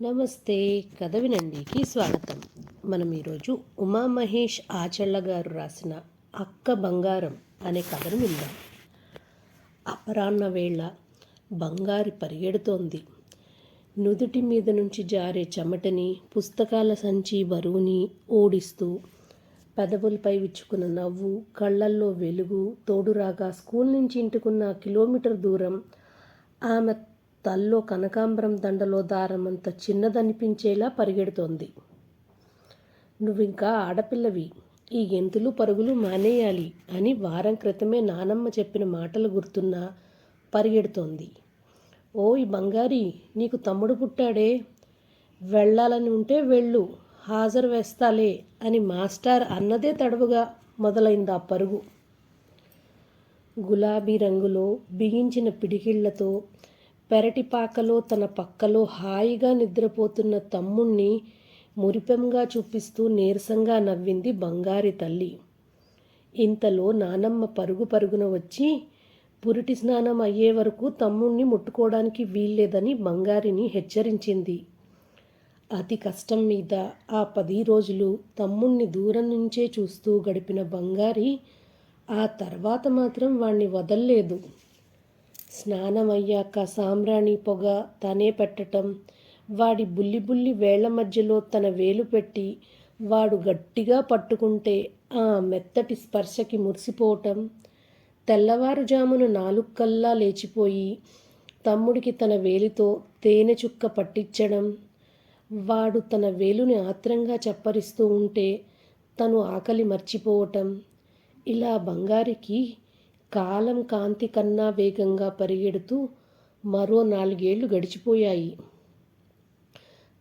నమస్తే. కథ వినండికి స్వాగతం. మనం ఈరోజు ఉమామహేష్ ఆచళ్ళ గారు రాసిన అక్క బంగారం అనే కథను విందాం. అపరాహ్న వేళ బంగారి పరిగెడుతోంది. నుదుటి మీద నుంచి జారే చెమటని, పుస్తకాల సంచి బరువుని ఓడిస్తూ, పెదవులపై విచ్చుకున్న నవ్వు, కళ్ళల్లో వెలుగు తోడురాగా స్కూల్ నుంచి ఇంటికున్న కిలోమీటర్ దూరం ఆమె తల్లో కనకాంబరం దండలో దారమంత చిన్నదనిపించేలా పరిగెడుతోంది. నువ్వింకా ఆడపిల్లవి, ఈ గెంతులు పరుగులు మానేయాలి అని వారం క్రితమే నానమ్మ చెప్పిన మాటలు గుర్తున్నా పరిగెడుతోంది. ఓయ్ బంగారి, నీకు తమ్ముడు పుట్టాడే, వెళ్ళాలని ఉంటే వెళ్ళు, హాజరు వేస్తాలే అని మాస్టర్ అన్నదే తడవుగా మొదలైంది ఆ పరుగు. గులాబీ రంగులో బిగించిన పిడికిళ్లతో పెరటిపాకలో తన పక్కలో హాయిగా నిద్రపోతున్న తమ్ముణ్ణి మురిపెంగా చూపిస్తూ నీరసంగా నవ్వింది బంగారి తల్లి. ఇంతలో నానమ్మ పరుగు పరుగున వచ్చి పురిటి స్నానం అయ్యే వరకు తమ్ముణ్ణి ముట్టుకోవడానికి వీల్లేదని బంగారిని హెచ్చరించింది. అతి కష్టం మీద ఆ 10 రోజులు తమ్ముణ్ణి దూరం నుంచే చూస్తూ గడిపిన బంగారి ఆ తర్వాత మాత్రం వాణ్ణి వదల్లేదు. స్నానమయ్యాక సాంబ్రాణి పొగ తనే పెట్టటం, వాడి బుల్లి బుల్లి వేళ్ల మధ్యలో తన వేలు పెట్టి వాడు గట్టిగా పట్టుకుంటే ఆ మెత్తటి స్పర్శకి మురిసిపోవటం, తెల్లవారుజామున 4 కల్లా లేచిపోయి తమ్ముడికి తన వేలితో తేనె చుక్క పట్టించడం, వాడు తన వేలుని ఆత్రంగా చప్పరిస్తూ ఉంటే తను ఆకలి మర్చిపోవటం, ఇలా బంగారికి కాలం కాంతి కన్నా వేగంగా పరిగెడుతూ మరో 4 ఏళ్లు గడిచిపోయాయి.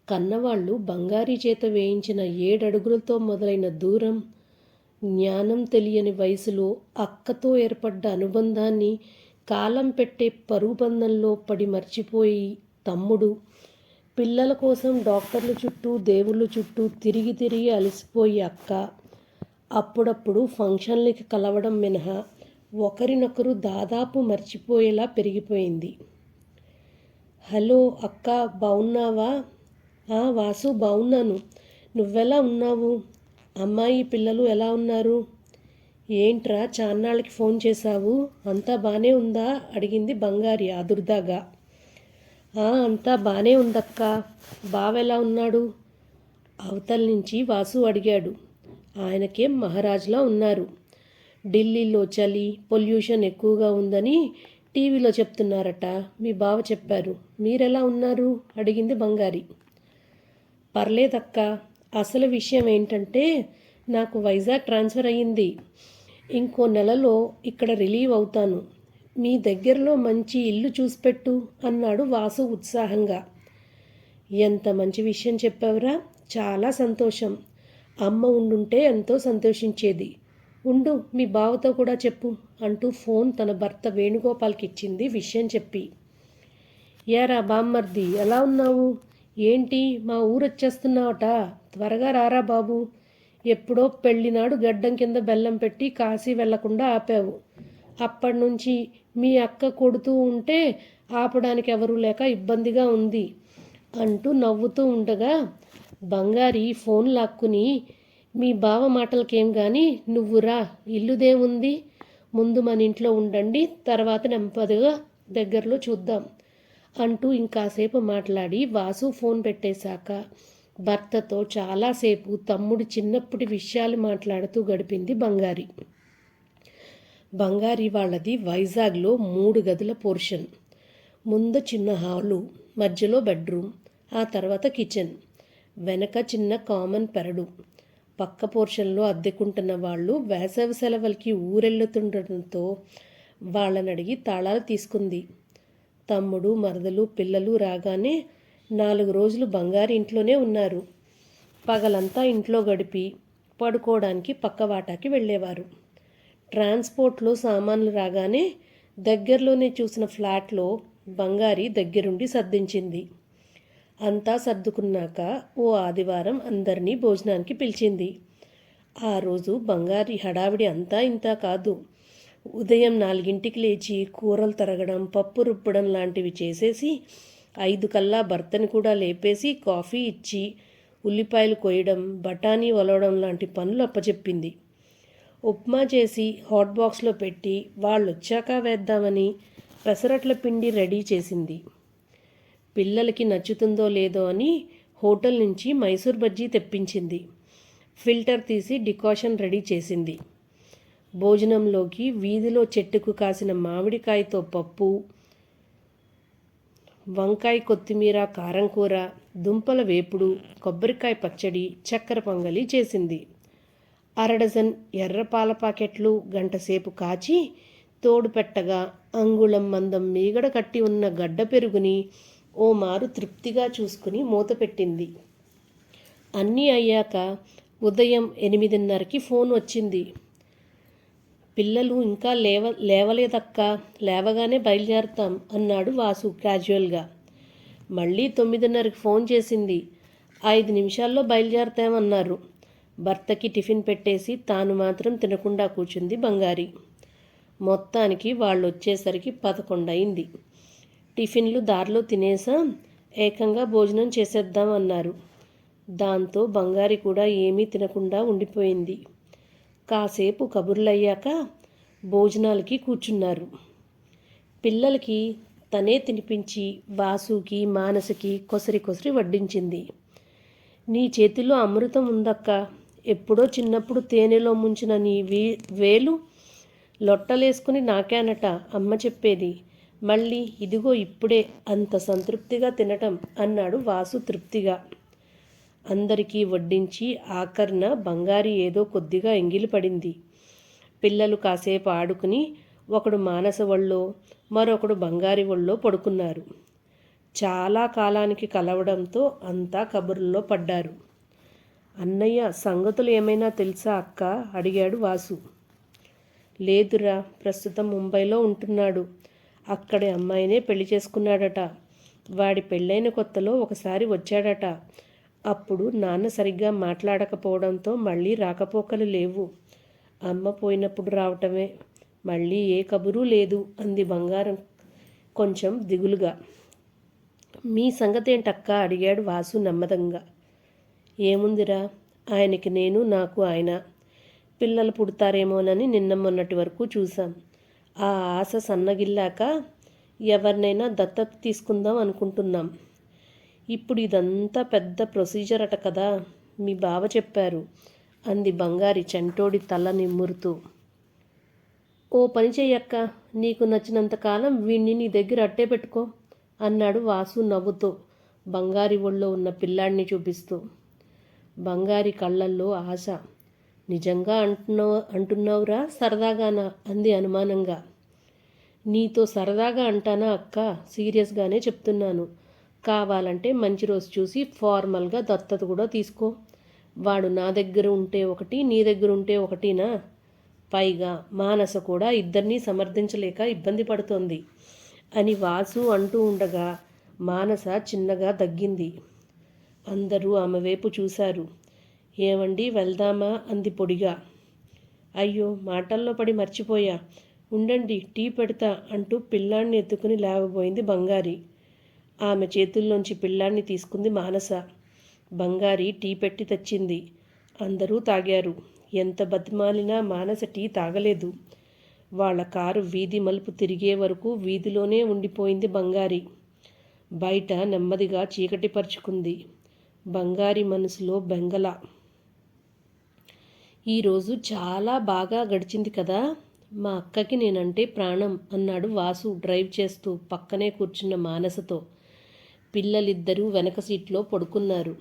కన్నవాళ్లు బంగారీ చేత వేయించిన 7 అడుగులతో మొదలైన దూరం, జ్ఞానం తెలియని వయసులో అక్కతో ఏర్పడ్డ అనుబంధాన్ని కాలం పెట్టే పరుగుబంధంలో పడి మర్చిపోయి తమ్ముడు, పిల్లల కోసం డాక్టర్ల చుట్టూ దేవుళ్ళ చుట్టూ తిరిగి తిరిగి అలసిపోయి అక్క, అప్పుడప్పుడు ఫంక్షన్లకి కలవడం మినహా ఒకరినొకరు దాదాపు మర్చిపోయేలా పెరిగిపోయింది. హలో అక్క, బావున్నావా? వాసు, బావున్నాను. నువ్వెలా ఉన్నావు? అమ్మాయి పిల్లలు ఎలా ఉన్నారు? ఏంట్రా చాన్నాళ్ళకి ఫోన్ చేశావు, అంతా బానే ఉందా అడిగింది బంగారి ఆదుర్దాగా. అంతా బానే ఉందక్క. బావెలా ఉన్నాడు? అవతల నుంచి వాసు అడిగాడు. ఆయనకేం మహారాజులా ఉన్నారు. ఢిల్లీలో చలి, పొల్యూషన్ ఎక్కువగా ఉందని టీవీలో చెప్తున్నారట, మీ బావ చెప్పారు. మీరెలా ఉన్నారు అడిగింది బంగారి. పర్లేదక్క. అసలు విషయం ఏంటంటే నాకు వైజాగ్ ట్రాన్స్ఫర్ అయ్యింది. ఇంకో నెలలో ఇక్కడ రిలీవ్ అవుతాను. మీ దగ్గరలో మంచి ఇల్లు చూసిపెట్టు అన్నాడు వాసు ఉత్సాహంగా. ఎంత మంచి విషయం చెప్పావురా, చాలా సంతోషం. అమ్మ ఉండుంటే ఎంతో సంతోషించేది. ఉండు, మీ బావతో కూడా చెప్పు అంటూ ఫోన్ తన భర్త వేణుగోపాల్కి ఇచ్చింది విషయం చెప్పి. యారా బామ్మర్ది, ఎలా ఉన్నావు? ఏంటి మా ఊరొచ్చేస్తున్నావట? త్వరగా రారా బాబు. ఎప్పుడో పెళ్ళినాడు గడ్డం కింద బెల్లం పెట్టి కాశీ వెళ్లకుండా ఆపావు. అప్పటి నుంచి మీ అక్క కొడుతూ ఉంటే ఆపడానికి ఎవరూ లేక ఇబ్బందిగా ఉంది అంటూ నవ్వుతూ ఉండగా బంగారి ఫోన్ లాక్కుని, మీ బావ మాటలకేం గాని నువ్వురా, ఇల్లుదేముంది, ముందు మన ఇంట్లో ఉండండి, తర్వాత నెమ్మదిగా దగ్గరలో చూద్దాం అంటూ ఇంకాసేపు మాట్లాడి వాసు ఫోన్ పెట్టేశాక భర్తతో చాలాసేపు తమ్ముడి చిన్నప్పటి విషయాలు మాట్లాడుతూ గడిపింది బంగారి. బంగారి వాళ్ళది వైజాగ్లో 3 గదుల పోర్షన్. ముందు చిన్న హాలు, మధ్యలో బెడ్రూమ్, ఆ తర్వాత కిచెన్, వెనక చిన్న కామన్ పెరడు. పక్క పోర్షన్లో అద్దెకుంటున్న వాళ్ళు వేసవి సెలవులకి ఊరెళ్తుండటంతో వాళ్ళని అడిగి తాళాలు తీసుకుంది. తమ్ముడు, మరదలు, పిల్లలు రాగానే 4 రోజులు బంగారి ఇంట్లోనే ఉన్నారు. పగలంతా ఇంట్లో గడిపి పడుకోవడానికి పక్క వాటాకి వెళ్ళేవారు. ట్రాన్స్పోర్ట్లో సామాన్లు రాగానే దగ్గరలోనే చూసిన ఫ్లాట్లో బంగారి దగ్గరుండి సర్దించింది. అంతా సర్దుకున్నాక ఓ ఆదివారం అందరినీ భోజనానికి పిలిచింది. ఆ రోజు బంగారి హడావిడి అంతా ఇంతా కాదు. ఉదయం 4ంటికి లేచి కూరలు తరగడం, పప్పు రుబ్బడం లాంటివి చేసేసి 5 కల్లా భర్తని కూడా లేపేసి కాఫీ ఇచ్చి ఉల్లిపాయలు కొయ్యడం, బఠానీ ఒలవడం లాంటి పనులు అప్పచెప్పింది. ఉప్మా చేసి హాట్ బాక్స్లో పెట్టి వాళ్ళొచ్చాక వేద్దామని పెసరట్ల పిండి రెడీ చేసింది. పిల్లలకి నచ్చుతుందో లేదో అని హోటల్ నుంచి మైసూర్ బజ్జీ తెప్పించింది. ఫిల్టర్ తీసి డికాషన్ రెడీ చేసింది. భోజనంలోకి వీధిలో చెట్టుకు కాసిన మామిడికాయతో పప్పు, వంకాయ కొత్తిమీర కారం కూర, దుంపల వేపుడు, కొబ్బరికాయ పచ్చడి, చక్కెర పొంగలి చేసింది. 1/2 డజన్ ఎర్ర పాల ప్యాకెట్లు గంటసేపు కాచి తోడు పెట్టగా అంగుళం మందం మీగడ కట్టి ఉన్న గడ్డ పెరుగుని ఓ మారు తృప్తిగా చూసుకుని మూత పెట్టింది. అన్నీ అయ్యాక ఉదయం 8:30కి ఫోన్ వచ్చింది. పిల్లలు ఇంకా లేవలేదక్కా, లేవగానే బయలుదేరుతాం అన్నాడు వాసు క్యాజువల్గా. మళ్ళీ 9:30కి ఫోన్ చేసింది. 5 నిమిషాల్లో బయలుదేరుతామన్నారు. భర్తకి టిఫిన్ పెట్టేసి తాను మాత్రం తినకుండా కూర్చుంది బంగారి. మొత్తానికి వాళ్ళు వచ్చేసరికి 11 అయింది. టిఫిన్లు దారిలో తినేసాం, ఏకంగా భోజనం చేసేద్దాం అన్నారు. దాంతో బంగారి కూడా ఏమీ తినకుండా ఉండిపోయింది. కాసేపు కబుర్లయ్యాక భోజనాలకి కూర్చున్నారు. పిల్లలకి తనే తినిపించి వాసుకి మానసకి కొసరి వడ్డించింది. నీ చేతిలో అమృతం ఉందక్క, ఎప్పుడో చిన్నప్పుడు తేనెలో ముంచిన నీ వేలు లొట్టలేసుకుని నాకేనట అమ్మ చెప్పేది. మళ్ళీ ఇదిగో ఇప్పుడే అంత సంతృప్తిగా తినటం అన్నాడు వాసు తృప్తిగా. అందరికీ వడ్డించి ఆఖర్న బంగారి ఏదో కొద్దిగా ఎంగిలిపడింది. పిల్లలు కాసేపు ఆడుకుని ఒకడు మానస ఒళ్ళో, మరొకడు బంగారి ఒళ్ళో పడుకున్నారు. చాలా కాలానికి కలవడంతో అంతా కబుర్లలో పడ్డారు. అన్నయ్య సంగతులు ఏమైనా తెలుసా అక్క అడిగాడు వాసు. లేదురా, ప్రస్తుతం ముంబైలో ఉంటున్నాడు. అక్కడి అమ్మాయినే పెళ్లి చేసుకున్నాడట. వాడి పెళ్ళైన కొత్తలో ఒకసారి వచ్చాడట. అప్పుడు నాన్న సరిగ్గా మాట్లాడకపోవడంతో మళ్ళీ రాకపోకలు లేవు. అమ్మ పోయినప్పుడు రావటమే, మళ్ళీ ఏ కబురు లేదు అంది బంగారం కొంచెం దిగులుగా. మీ సంగతేంటక్క అడిగాడు వాసు నెమ్మదంగా. ఏముందిరా, ఆయనకి నేను, నాకు ఆయన. పిల్లలు పుడతారేమోనని నిన్న మొన్నటి వరకు చూసాం. ఆ ఆశ సన్నగిల్లాక ఎవరినైనా దత్తత తీసుకుందాం అనుకుంటున్నాం. ఇప్పుడు ఇదంతా పెద్ద ప్రొసీజర్ అట కదా, మీ బావ చెప్పారు అంది బంగారి చెంటోడి తల నిమ్మురుతూ. ఓ పని చెయ్యక్క, నీకు నచ్చినంతకాలం వీణ్ణి నీ దగ్గర అట్టే పెట్టుకో అన్నాడు వాసు నవ్వుతూ బంగారి ఒళ్ళో ఉన్న పిల్లాడిని చూపిస్తూ. బంగారి కళ్ళల్లో ఆశ. నిజంగా అంటున్నావురా సరదాగానా అంది అనుమానంగా. నీతో సరదాగా అంటానా అక్క, సీరియస్గానే చెప్తున్నాను. కావాలంటే మంచి రోజు చూసి ఫార్మల్గా దత్తత కూడా తీసుకో. వాడు నా దగ్గర ఉంటే ఒకటి, నీ దగ్గర ఉంటే ఒకటినా? పైగా మానస కూడా ఇద్దరినీ సమర్థించలేక ఇబ్బంది పడుతోంది అని వాసు అంటూ ఉండగా మానస చిన్నగా దగ్గింది. అందరూ ఆమె వైపు చూశారు. ఏమండి వెళ్దామా అంది పొడిగా. అయ్యో, మాటల్లో పడి మర్చిపోయా, ఉండండి టీ పెడతా అంటూ పిల్లాన్ని ఎత్తుకుని లేవబోయింది బంగారి. ఆమె చేతుల్లోంచి పిల్లాన్ని తీసుకుంది మానస. బంగారి టీ పెట్టి తెచ్చింది. అందరూ తాగారు. ఎంత బతిమాలినా మానస టీ తాగలేదు. వాళ్ళ కారు వీధి మలుపు తిరిగే వరకు వీధిలోనే ఉండిపోయింది బంగారి. బయట నెమ్మదిగా చీకటి పరుచుకుంది. బంగారి మనసులో బెంగళ. ఈరోజు చాలా బాగా గడిచింది కదా, మా అక్కకి నేనంటే ప్రాణం అన్నాడు వాసు డ్రైవ్ చేస్తూ పక్కనే కూర్చున్న మానసతో. పిల్లలిద్దరూ వెనక సీట్లో పడుకున్నారు.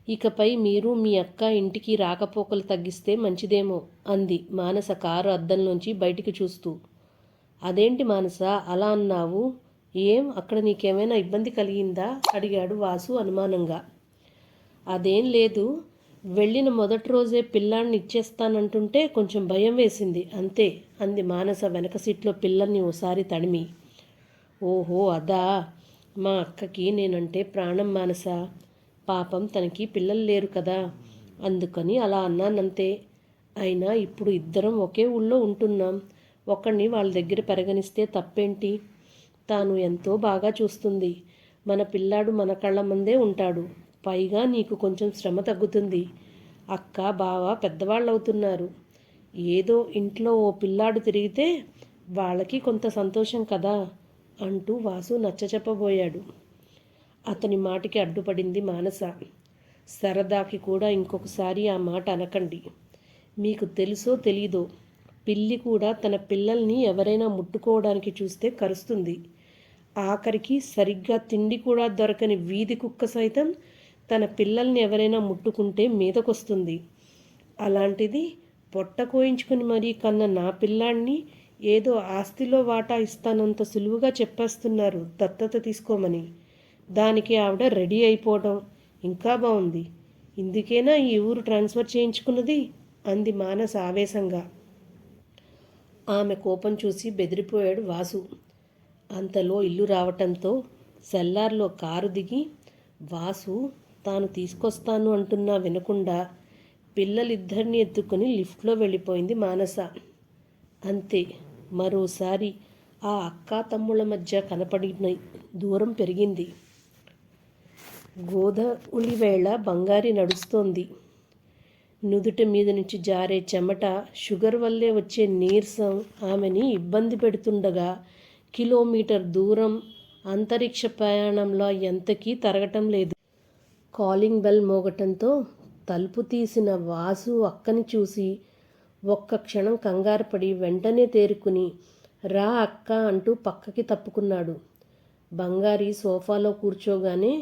ఇకపై మీరు మీ అక్క ఇంటికి రాకపోకలు తగ్గిస్తే మంచిదేమో అంది మానస కారు అద్దంలోంచి బయటికి చూస్తూ. అదేంటి మానస అలా అన్నావు? ఏం, అక్కడ నీకేమైనా ఇబ్బంది కలిగిందా అడిగాడు వాసు అనుమానంగా. అదేం లేదు, వెళ్ళిన మొదటి రోజే పిల్లాన్ని ఇచ్చేస్తానంటుంటే కొంచెం భయం వేసింది అంతే అంది మానస వెనక సీట్లో పిల్లల్ని ఓసారి తడిమి. ఓహో అదా, మా అక్కకి నేనంటే ప్రాణం మానస. పాపం తనకి పిల్లలు లేరు కదా, అందుకని అలా అన్నానంతే. అయినా ఇప్పుడు ఇద్దరం ఒకే ఊళ్ళో ఉంటున్నాం. ఒకడిని వాళ్ళ దగ్గర పెరగనిస్తే తప్పేంటి? తాను ఎంతో బాగా చూస్తుంది. మన పిల్లాడు మన కళ్ళ ముందే ఉంటాడు. పైగా నీకు కొంచెం శ్రమ తగ్గుతుంది. అక్క బావ పెద్దవాళ్ళు అవుతున్నారు. ఏదో ఇంట్లో ఓ పిల్లాడు తిరిగితే వాళ్ళకి కొంత సంతోషం కదా అంటూ వాసు నచ్చచెప్పబోయాడు. అతని మాటకి అడ్డుపడింది మానస. సరదాకి కూడా ఇంకొకసారి ఆ మాట అనకండి. మీకు తెలుసో తెలీదో పిల్లి కూడా తన పిల్లల్ని ఎవరైనా ముట్టుకోవడానికి చూస్తే కరుస్తుంది. ఆఖరికి సరిగ్గా తిండి కూడా దొరకని వీధి కుక్క సైతం తన పిల్లల్ని ఎవరైనా ముట్టుకుంటే మీదకొస్తుంది. అలాంటిది పొట్ట కోయించుకుని మరీ కన్న నా పిల్లాడిని ఏదో ఆస్తిలో వాటా ఇస్తానంత సులువుగా చెప్పేస్తున్నారు దత్తత తీసుకోమని. దానికి ఆవిడ రెడీ అయిపోవడం ఇంకా బాగుంది. ఇందుకేనా ఈ ఊరు ట్రాన్స్ఫర్ చేయించుకున్నది అంది మానస ఆవేశంగా. ఆమె కోపం చూసి బెదిరిపోయాడు వాసు. అంతలో ఇల్లు రావటంతో సెల్లార్లో కారు దిగి వాసు తాను తీసుకొస్తాను అంటున్నా వినకుండా పిల్లలిద్దరిని ఎత్తుకుని లిఫ్ట్లో వెళ్ళిపోయింది మానస. అంతే, మరోసారి ఆ అక్కా తమ్ముళ్ళ మధ్య కనపడిన దూరం పెరిగింది. గోధులివేళ బంగారి నడుస్తోంది. నుదుట మీద నుంచి జారే చెమట, షుగర్ వల్లే వచ్చే నీరసం ఆమెని ఇబ్బంది పెడుతుండగా కిలోమీటర్ దూరం అంతరిక్ష ప్రయాణంలో ఎంతకీ తరగటం లేదు. కాలింగ్ బెల్ మోగటంతో తలుపు తీసిన వాసు అక్కని చూసి ఒక్క క్షణం కంగారుపడి వెంటనే తేరుకుని రా అక్క అంటూ పక్కకి తప్పుకున్నాడు. బంగారి సోఫాలో కూర్చోగానే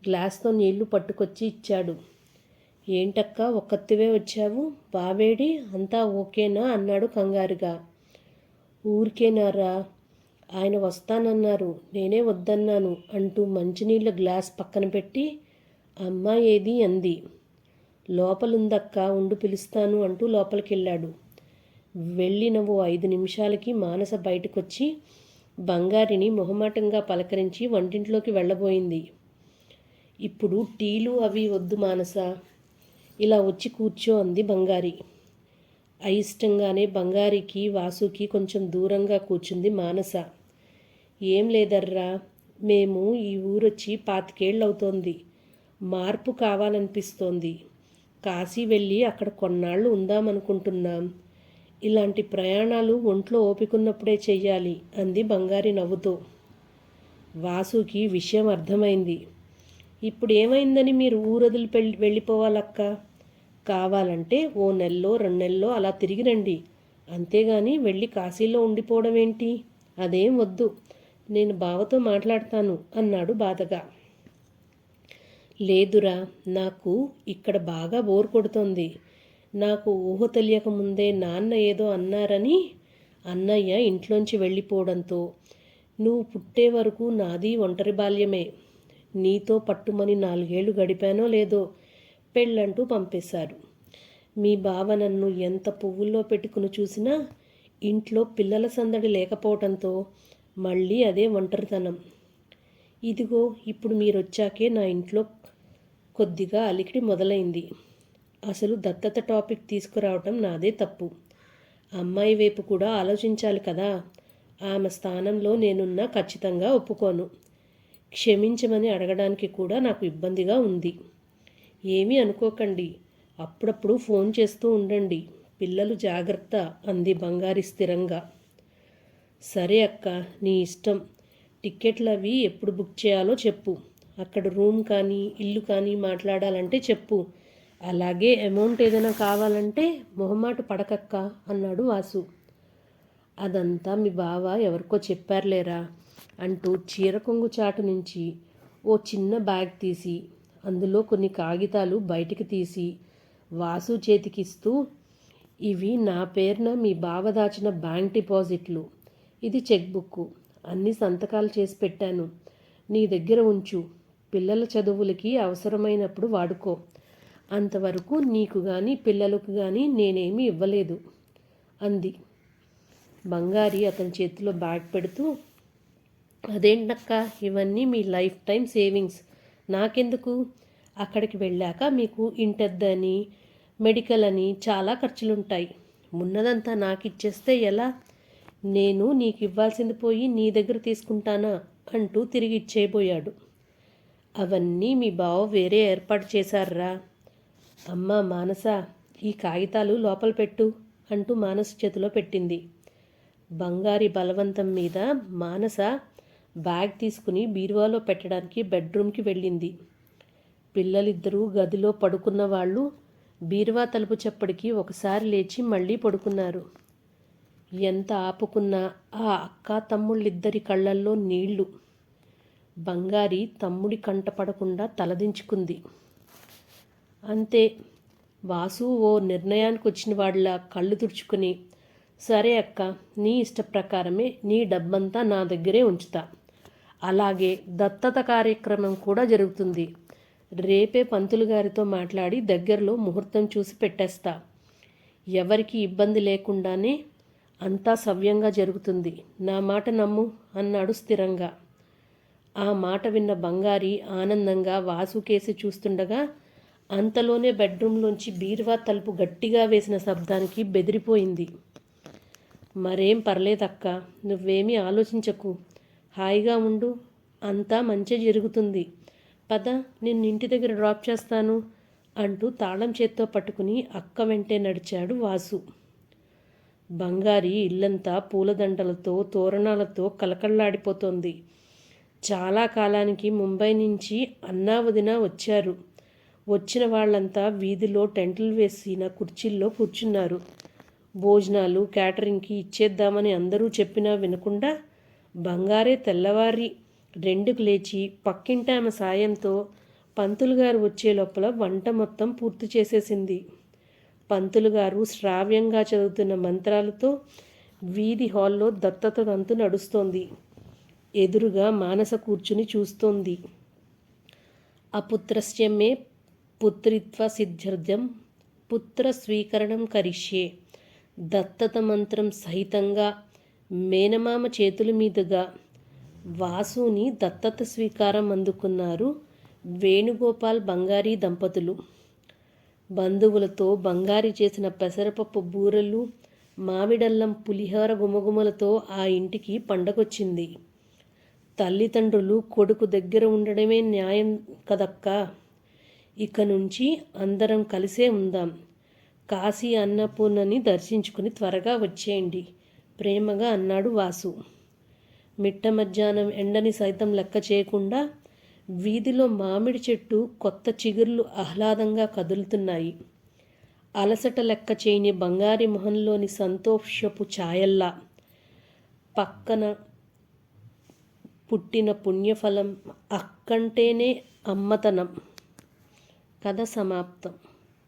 గ్లాస్తో నీళ్లు పట్టుకొచ్చి ఇచ్చాడు. ఏంటక్క ఒక్కత్తివే వచ్చావు, బావేడి, అంతా ఓకేనా అన్నాడు కంగారుగా. ఊరికేనారా, ఆయన వస్తానన్నారు, నేనే వద్దన్నాను అంటూ మంచినీళ్ళ గ్లాస్ పక్కన పెట్టి అమ్మ ఏది అంది. లోపలుందక్క, ఉండు పిలుస్తాను అంటూ లోపలికెళ్ళాడు. వెళ్ళిన ఓ 5 నిమిషాలకి మానస బయటకొచ్చి బంగారిని మొహమాటంగా పలకరించి వంటింట్లోకి వెళ్ళబోయింది. ఇప్పుడు టీలు అవి వద్దు మానస, ఇలా వచ్చి కూర్చో అంది బంగారి. అయిష్టంగానే బంగారికి వాసుకి కొంచెం దూరంగా కూర్చుంది మానస. ఏం లేదర్రా, మేము ఈ ఊరొచ్చి 25 ఏళ్ళవుతోంది. మార్పు కావాలనిపిస్తోంది. కాశీ వెళ్ళి అక్కడ కొన్నాళ్ళు ఉందామనుకుంటున్నాం. ఇలాంటి ప్రయాణాలు ఒంట్లో ఓపికన్నప్పుడే చెయ్యాలి అంది బంగారి నవ్వుతూ. వాసుకి విషయం అర్థమైంది. ఇప్పుడు ఏమైందని మీరు ఊరొదిలి వెళ్ళిపోవాలక్క? కావాలంటే ఓ నెల్లో 2 నెలల్లో అలా తిరిగి రండి, అంతేగాని వెళ్ళి కాశీలో ఉండిపోవడం ఏంటి? అదేం వద్దు, నేను బావతో మాట్లాడతాను అన్నాడు బాధగా. లేదురా, నాకు ఇక్కడ బాగా బోర్ కొడుతోంది. నాకు ఊహ తెలియకముందే నాన్న ఏదో అన్నారని అన్నయ్య ఇంట్లోంచి వెళ్ళిపోవడంతో నువ్వు పుట్టే వరకు నాది ఒంటరి బాల్యమే. నీతో పట్టుమని 4 ఏళ్ళు గడిపానో లేదో పెళ్ళంటూ పంపేశారు. మీ బావ నన్ను ఎంత పువ్వుల్లో పెట్టుకుని చూసినా ఇంట్లో పిల్లల సందడి లేకపోవడంతో మళ్ళీ అదే ఒంటరితనం. ఇదిగో ఇప్పుడు మీరొచ్చాకే నా ఇంట్లో కొద్దిగా అలికిడి మొదలైంది. అసలు దత్తత టాపిక్ తీసుకురావటం నాదే తప్పు. అమ్మాయి వైపు కూడా ఆలోచించాలి కదా. ఆమె స్థానంలో నేనున్నా ఖచ్చితంగా ఒప్పుకోను. క్షమించమని అడగడానికి కూడా నాకు ఇబ్బందిగా ఉంది. ఏమీ అనుకోకండి, అప్పుడప్పుడు ఫోన్ చేస్తూ ఉండండి. పిల్లలు జాగ్రత్త అంది బంగారి స్థిరంగా. సరే అక్క, నీ ఇష్టం. టిక్కెట్లు అవి ఎప్పుడు బుక్ చేయాలో చెప్పు. అక్కడ రూమ్ కానీ ఇల్లు కానీ మాట్లాడాలంటే చెప్పు. అలాగే అమౌంట్ ఏదైనా కావాలంటే మొహమాట పడకక్క అన్నాడు వాసు. అదంతా మీ బావ ఎవరికో చెప్పారులేరా అంటూ చీర కొంగు చాటు నుంచి ఓ చిన్న బ్యాగ్ తీసి అందులో కొన్ని కాగితాలు బయటికి తీసి వాసు చేతికిస్తూ, ఇవి నా పేరున మీ బావ దాచిన బ్యాంక్ డిపాజిట్లు. ఇది చెక్ బుక్. అన్ని సంతకాలు చేసి పెట్టాను. నీ దగ్గర ఉంచు. పిల్లల చదువులకి అవసరమైనప్పుడు వాడుకో. అంతవరకు నీకు కానీ పిల్లలకు కానీ నేనేమీ ఇవ్వలేదు అంది. బంగారి అతని చేతిలో బ్యాగ్ పెడుతూ, అదేంటక్క, ఇవన్నీ మీ లైఫ్ టైం సేవింగ్స్. నాకెందుకు? అక్కడికి వెళ్ళాక మీకు ఇంటద్దని, మెడికల్ అని చాలా ఖర్చులుంటాయి. ఉన్నదంతా నాకు ఇచ్చేస్తే ఎలా? నేను నీకు ఇవ్వాల్సింది పోయి నీ దగ్గర తీసుకుంటానా అంటూ తిరిగి ఇచ్చేయబోయాడు. అవన్నీ మీ బావ వేరే ఏర్పాటు చేశారా? అమ్మా మానస, ఈ కాగితాలు లోపల పెట్టు అంటూ మానస చేతిలో పెట్టింది. బంగారి బలవంతం మీద మానస బ్యాగ్ తీసుకుని బీరువాలో పెట్టడానికి బెడ్రూమ్కి వెళ్ళింది. పిల్లలిద్దరూ గదిలో పడుకున్న వాళ్ళు బీరువా తలుపు చప్పడికి ఒకసారి లేచి మళ్ళీ పడుకున్నారు. ఎంత ఆపుకున్నా ఆ అక్క తమ్ముళ్ళిద్దరి కళ్ళల్లో నీళ్లు. బంగారి తమ్ముడి కంటపడకుండా తలదించుకుంది. అంతే, వాసు ఓ నిర్ణయానికి వచ్చిన వాళ్ళ కళ్ళు తుడుచుకుని, సరే అక్క, నీ ఇష్ట ప్రకారమే నీ డబ్బంతా నా దగ్గరే ఉంచుతా. అలాగే దత్తత కార్యక్రమం కూడా జరుగుతుంది. రేపే పంతులు గారితో మాట్లాడి దగ్గరలో ముహూర్తం చూసి పెట్టేస్తా. ఎవరికి ఇబ్బంది లేకుండానే అంతా సవ్యంగా జరుగుతుంది. నా మాట నమ్ము అన్నాడు స్థిరంగా. ఆ మాట విన్న బంగారి ఆనందంగా వాసుకేసి చూస్తుండగా అంతలోనే బెడ్రూమ్లోంచి బీరువా తలుపు గట్టిగా వేసిన శబ్దానికి బెదిరిపోయింది. మరేం పర్లేదక్క, నువ్వేమీ ఆలోచించకు, హాయిగా ఉండు, అంతా మంచి జరుగుతుంది. పద, నిన్ను ఇంటి దగ్గర డ్రాప్ చేస్తాను అంటూ తాళం చేత్తో పట్టుకుని అక్క వెంటే నడిచాడు వాసు. బంగారి ఇల్లంతా పూలదండలతో తోరణాలతో కలకల్లాడిపోతోంది. చాలా కాలానికి ముంబై నుంచి అన్నా వదిన వచ్చారు. వచ్చిన వాళ్ళంతా వీధిలో టెంట్లు వేసిన కుర్చీల్లో కూర్చున్నారు. భోజనాలు క్యాటరింగ్కి ఇచ్చేద్దామని అందరూ చెప్పినా వినకుండా బంగారే తెల్లవారి 2కు లేచి పక్కింటామె సాయంతో పంతులు గారు వచ్చే లోపల వంట మొత్తం పూర్తి చేసేసింది. పంతులు గారు శ్రావ్యంగా చదువుతున్న మంత్రాలతో వీధి హాల్లో దత్తత తంతు నడుస్తోంది. ఎదురుగా మానస కూర్చుని చూస్తోంది. అపుత్రస్య మే పుత్రిత్వ సిద్ధ్యర్థం పుత్ర స్వీకరణం కరిష్యే. దత్తత మంత్రం సహితంగా మేనమామ చేతుల మీదుగా వాసుని దత్తత స్వీకారం అందుకున్నారు వేణుగోపాల్ బంగారీ దంపతులు. బంధువులతో బంగారి చేసిన పెసరపప్పు బూరెలు, మామిడల్లం పులిహోర గుమగుమలతో ఆ ఇంటికి పండగొచ్చింది. తల్లిదండ్రులు కొడుకు దగ్గర ఉండడమే న్యాయం కదక్కా. ఇక నుంచి అందరం కలిసే ఉందాం. కాశీ అన్నపూర్ణని దర్శించుకుని త్వరగా వచ్చేయండి ప్రేమగా అన్నాడు వాసు. మిట్ట మధ్యాహ్నం ఎండని సైతం లెక్క చేయకుండా వీధిలో మామిడి చెట్టు కొత్త చిగుర్లు ఆహ్లాదంగా కదులుతున్నాయి. అలసట లెక్క చేయని బంగారి మొహంలోని సంతోషపు ఛాయల్లా. పక్కన పుట్టిన పుణ్యఫలం, అక్కంటేనే అమ్మతనం. కథ సమాప్తం.